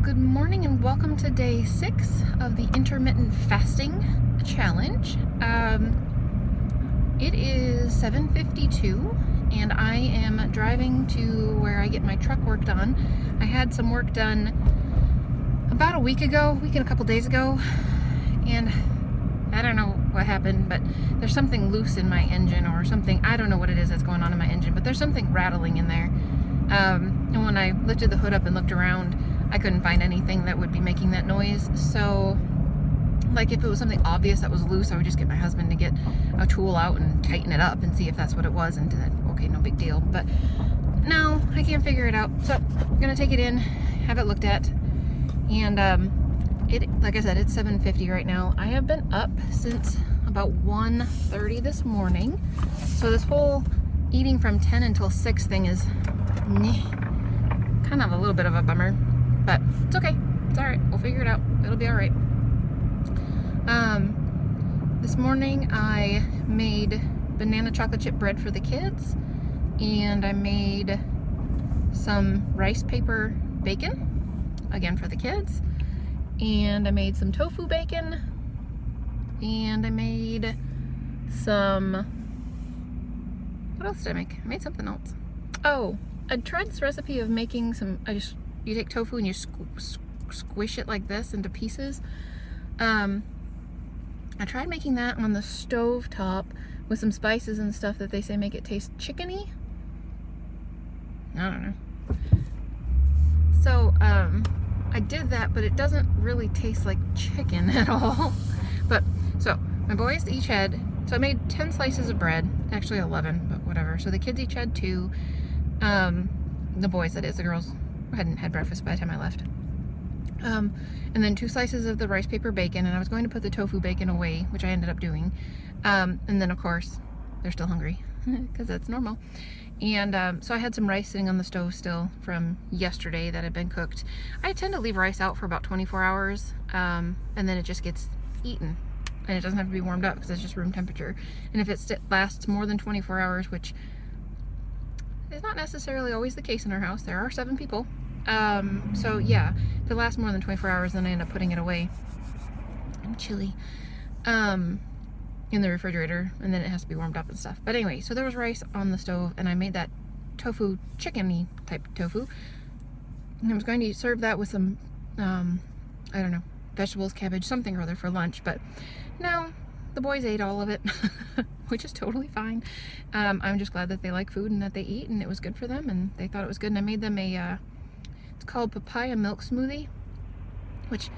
Good morning and welcome to day 6 of the intermittent fasting challenge. It is 7:52 and I am driving to where I get my truck work done. I had some work done about a week and a couple days ago, and I don't know what happened, but there's something loose in my engine or something. I don't know what it is that's going on in my engine, but there's something rattling in there. And when I lifted the hood up and looked around, I couldn't find anything that would be making that noise. So, like, if it was something obvious that was loose, I would just get my husband to get a tool out and tighten it up and see if that's what it was, and then, okay, no big deal. But no, I can't figure it out. So I'm gonna take it in, have it looked at, and like I said, it's 7:50 right now. I have been up since about 1:30 this morning. So this whole eating from 10 until 6 thing is kind of a little bit of a bummer, but it's okay. It's all right. We'll figure it out. It'll be all right. This morning I made banana chocolate chip bread for the kids, and I made some rice paper bacon, again for the kids, and I made some tofu bacon, and I made some, what else did I make? I made something else. Oh, I tried this recipe of making some, you take tofu and you squish it like this into pieces. I tried making that on the stove top with some spices and stuff that they say make it taste chickeny. I don't know. So, I did that, but it doesn't really taste like chicken at all. But, so, my boys each had, so I made 10 slices of bread, actually 11, but whatever. So the kids each had 2. The boys, that is, the girls hadn't had breakfast by the time I left. And then 2 slices of the rice paper bacon, and I was going to put the tofu bacon away, which I ended up doing. And then of course, they're still hungry, because that's normal. And so I had some rice sitting on the stove still from yesterday that had been cooked. I tend to leave rice out for about 24 hours, and then it just gets eaten. And it doesn't have to be warmed up because it's just room temperature. And if it lasts more than 24 hours, which is not necessarily always the case in our house, there are 7 people. So yeah, if it lasts more than 24 hours, then I end up putting it away. I'm chilly. In the refrigerator, and then it has to be warmed up and stuff. But anyway, so there was rice on the stove, and I made that tofu, chicken-y type tofu. And I was going to serve that with some, I don't know, vegetables, cabbage, something or other for lunch, but no, the boys ate all of it, which is totally fine. I'm just glad that they like food and that they eat, and it was good for them, and they thought it was good. And I made them a, it's called papaya milk smoothie, which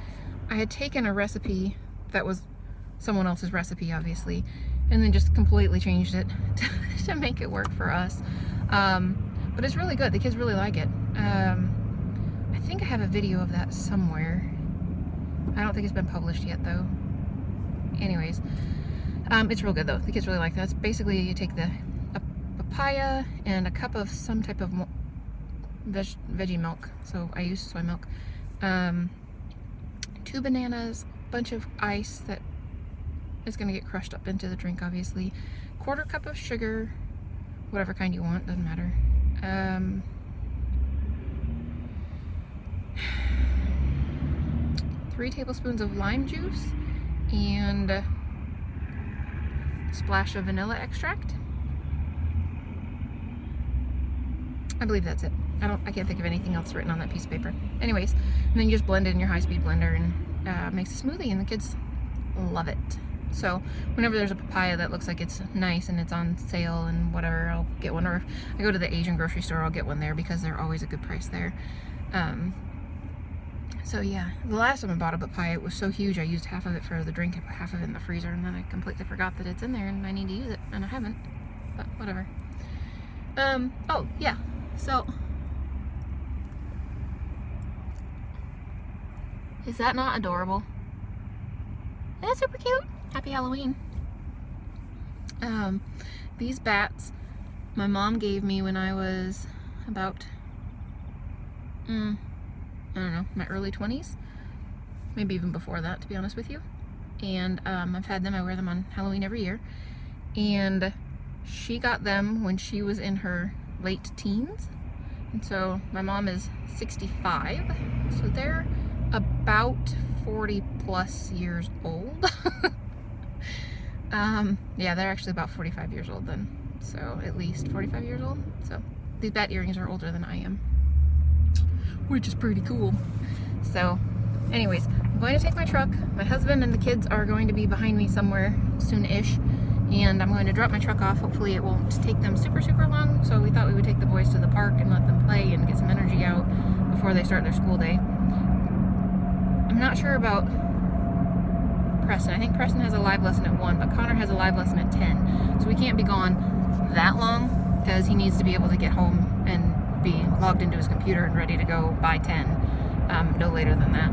I had taken a recipe that was someone else's recipe, obviously, and then just completely changed it to make it work for us. But it's really good. The kids really like it. I think I have a video of that somewhere. I don't think it's been published yet, though. Anyways, it's real good, though. The kids really like that. It's basically, you take a papaya and a cup of some type of veggie milk. So I use soy milk. 2 bananas, a bunch of ice that is going to get crushed up into the drink, obviously. 1/4 cup of sugar, whatever kind you want, doesn't matter. 3 tablespoons of lime juice, and a splash of vanilla extract. I believe that's it. I can't think of anything else written on that piece of paper. Anyways, and then you just blend it in your high-speed blender, and makes a smoothie, and the kids love it. So whenever there's a papaya that looks like it's nice and it's on sale and whatever, I'll get one. Or if I go to the Asian grocery store, I'll get one there because they're always a good price there. So yeah, the last time I bought a papaya, it was so huge I used half of it for the drink and put half of it in the freezer, and then I completely forgot that it's in there and I need to use it, and I haven't, but whatever. Oh yeah, so is that not adorable? That's super cute. Happy Halloween. These bats my mom gave me when I was about, I don't know, my early 20s. Maybe even before that, to be honest with you. And I've had them. I wear them on Halloween every year. And she got them when she was in her late teens. And so my mom is 65. So they're about 40 plus years old. Yeah, they're actually about 45 years old then. So at least 45 years old. So these bat earrings are older than I am, which is pretty cool. So anyways, I'm going to take my truck. My husband and the kids are going to be behind me somewhere soon-ish, and I'm going to drop my truck off. Hopefully it won't take them super long. So we thought we would take the boys to the park and let them play and get some energy out before they start their school day. I'm not sure about Preston. I think Preston has a live lesson at 1, but Connor has a live lesson at 10. So we can't be gone that long because he needs to be able to get home and be logged into his computer and ready to go by 10. No later than that.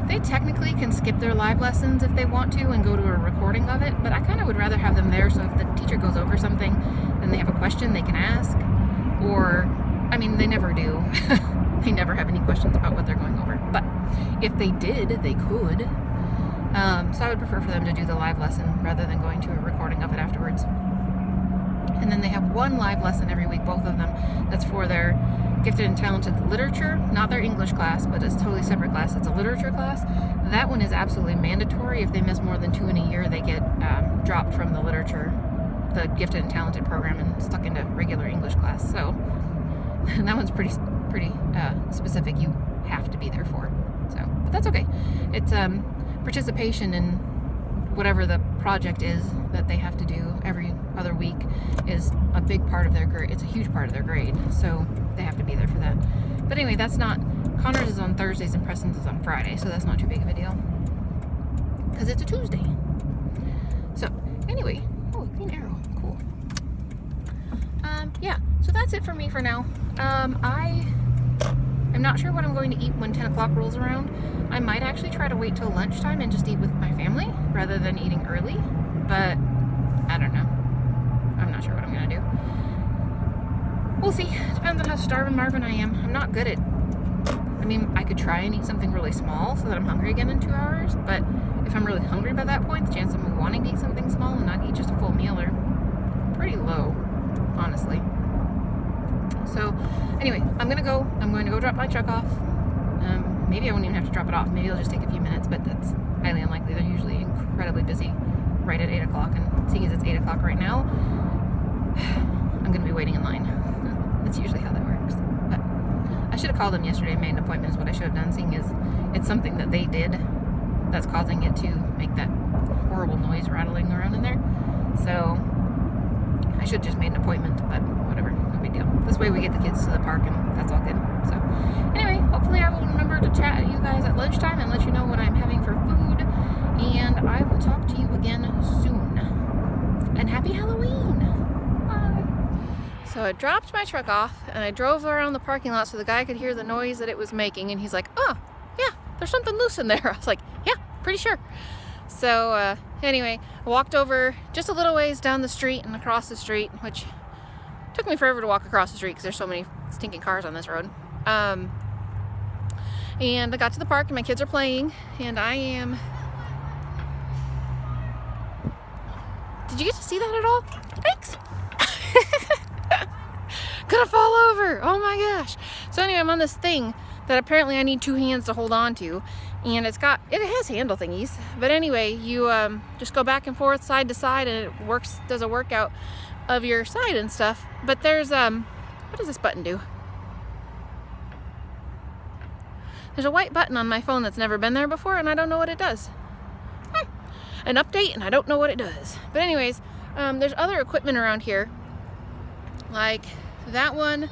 They technically can skip their live lessons if they want to and go to a recording of it, but I kind of would rather have them there so if the teacher goes over something and they have a question they can ask, or, I mean, they never do. They never have any questions about what they're going over, but if they did, they could. So I would prefer for them to do the live lesson rather than going to a recording of it afterwards. And then they have one live lesson every week, both of them, that's for their gifted and talented literature, not their English class, but it's a totally separate class. It's a literature class. That one is absolutely mandatory. If they miss more than 2 in a year, they get dropped from the literature, the gifted and talented program, and stuck into regular English class. So that one's pretty specific. You have to be there for. So, but that's okay. It's participation in whatever the project is that they have to do every other week is a big part of their grade. It's a huge part of their grade, so they have to be there for that. But anyway, that's not, Connor's is on Thursdays and Preston's is on Friday, so that's not too big of a deal because it's a Tuesday. So anyway, oh, green arrow, cool. Yeah, so that's it for me for now. I'm not sure what I'm going to eat when 10 o'clock rolls around. I might actually try to wait till lunchtime and just eat with my family rather than eating early, but I don't know. I'm not sure what I'm going to do. We'll see. Depends on how starving Marvin I am. I'm not good at, I mean, I could try and eat something really small so that I'm hungry again in 2 hours, but if I'm really hungry by that point, the chance of me wanting to eat something small and not eat just a full meal are pretty low, honestly. So anyway, I'm going to go drop my truck off. Maybe I won't even have to drop it off. Maybe it'll just take a few minutes, but that's highly unlikely. They're usually incredibly busy right at 8 o'clock, and seeing as it's 8 o'clock right now, I'm going to be waiting in line. That's usually how that works. But I should have called them yesterday and made an appointment is what I should have done, seeing as it's something that they did that's causing it to make that horrible noise rattling around in there. So I should have just made an appointment, but whatever, no big deal. This way we get the kids to the park and that's all good. So anyway, hopefully I will remember to chat at you guys at lunchtime and let you know what I'm having for food. And I will talk to you again soon. And happy Halloween! Bye! So I dropped my truck off and I drove around the parking lot so the guy could hear the noise that it was making, and he's like, oh, yeah, there's something loose in there. I was like, yeah, pretty sure. So anyway, I walked over just a little ways down the street and across the street, which took me forever to walk across the street because there's so many stinking cars on this road. And I got to the park and my kids are playing, and I am... Did you get to see that at all? Thanks! Gonna fall over! Oh my gosh! So anyway, I'm on this thing that apparently I need 2 hands to hold on to, and it has handle thingies, but anyway, you just go back and forth, side to side, and it does a workout of your side and stuff. But there's what does this button do? There's a white button on my phone that's never been there before, and I don't know what it does. An update, and I don't know what it does. But anyways, there's other equipment around here, like that one.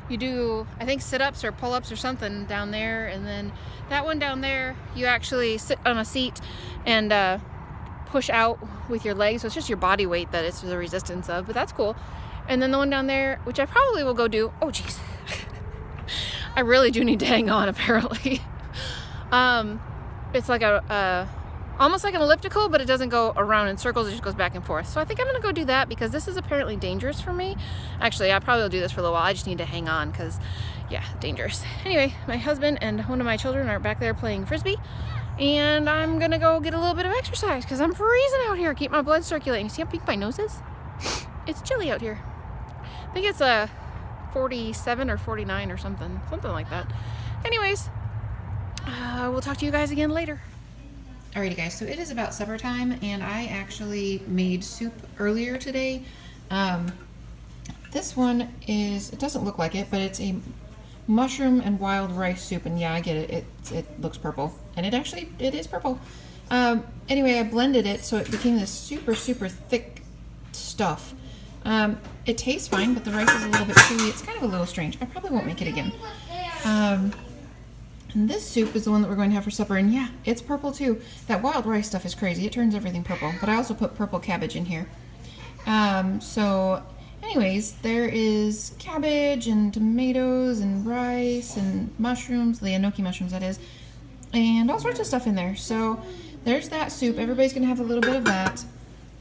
You do, I think, sit-ups or pull-ups or something down there, and then that one down there, you actually sit on a seat and push out with your legs, so it's just your body weight that it's the resistance of, but that's cool. And then the one down there, which I probably will go do, oh jeez, I really do need to hang on apparently. It's like almost like an elliptical, but it doesn't go around in circles, it just goes back and forth. So I think I'm gonna go do that because this is apparently dangerous for me. Actually, I probably will do this for a little while. I just need to hang on because, yeah, dangerous. Anyway, my husband and one of my children are back there playing Frisbee, and I'm gonna go get a little bit of exercise because I'm freezing out here. Keep my blood circulating. See how pink my nose is? It's chilly out here. I think it's 47 or 49 or something like that. Anyways, we'll talk to you guys again later. Alrighty guys, so it is about supper time, and I actually made soup earlier today. This one is, it doesn't look like it, but it's a mushroom and wild rice soup, and yeah, I get it. It looks purple, and it is purple. Anyway, I blended it so it became this super thick stuff. It tastes fine, but the rice is a little bit chewy. It's kind of a little strange. I probably won't make it again. And this soup is the one that we're going to have for supper, and yeah, it's purple too. That wild rice stuff is crazy. It turns everything purple, but I also put purple cabbage in here. So anyways, there is cabbage and tomatoes and rice and mushrooms, the enoki mushrooms that is, and all sorts of stuff in there. So there's that soup. Everybody's going to have a little bit of that.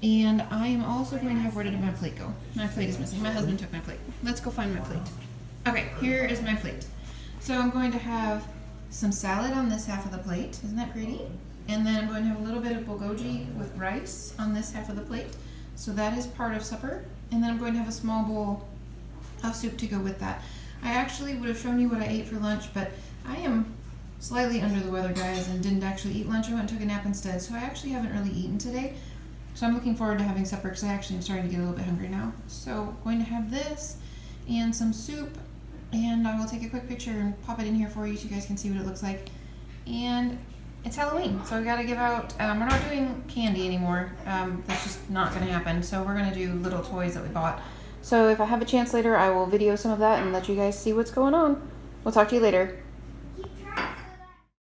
And I am also going to have, where did my plate go? My plate is missing. My husband took my plate. Let's go find my plate. Okay, here is my plate. So I'm going to have some salad on this half of the plate. Isn't that pretty? And then I'm going to have a little bit of bulgogi with rice on this half of the plate. So that is part of supper. And then I'm going to have a small bowl of soup to go with that. I actually would have shown you what I ate for lunch, but I am slightly under the weather, guys, and didn't actually eat lunch. I went and took a nap instead. So I actually haven't really eaten today. So I'm looking forward to having supper because I actually am starting to get a little bit hungry now. So going to have this and some soup, and I will take a quick picture and pop it in here for you so you guys can see what it looks like. And it's Halloween, so we got to give out, we're not doing candy anymore. That's just not going to happen. So we're going to do little toys that we bought. So if I have a chance later, I will video some of that and let you guys see what's going on. We'll talk to you later.